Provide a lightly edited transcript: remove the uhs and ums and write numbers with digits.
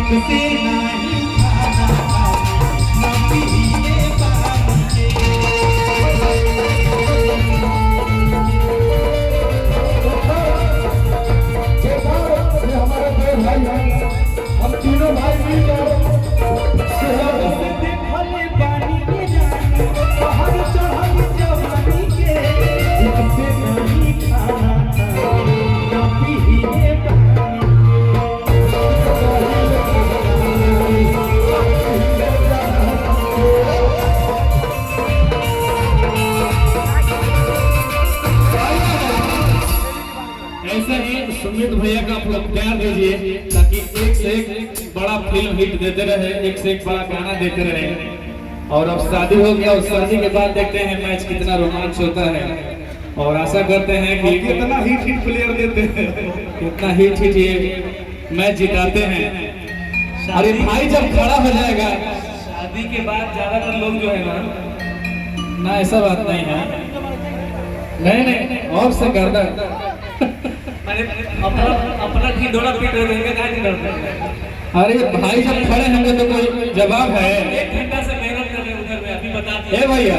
से नहीं खाना ना पिए पानी के। हमारे दो भाई हैं, हम तीनों भाई मिलकर भले पानी के जानी बाहर चढ़ल जवानी के से नहीं खाना ना पिए पानी ऐसे ही सुमित भैया का आप लोग प्यार दीजिए ताकि एक से एक बड़ा फिल्म हिट देते रहे, एक से एक बड़ा गाना देते रहे। और अब शादी हो गया, उस शादी के बाद देखते हैं मैच कितना रोमांच होता है और आशा करते हैं कि कितना हिट प्लेयर देते हैं, कितना हिट ये मैच जिताते हैं। और ये भाई जब खड़ा हो जाएगा शादी के बाद ज्यादातर लोग जो है ना, ऐसा बात नहीं है, नहीं और से करना अपना ढिंढोरा पीट रहे हैं क्या नहीं डरते। अरे भाई जब खड़े होंगे तो कोई जवाब है। एक घंटा से मेहनत कर रहे हैं उधर में, अभी बता दिया। ए भैया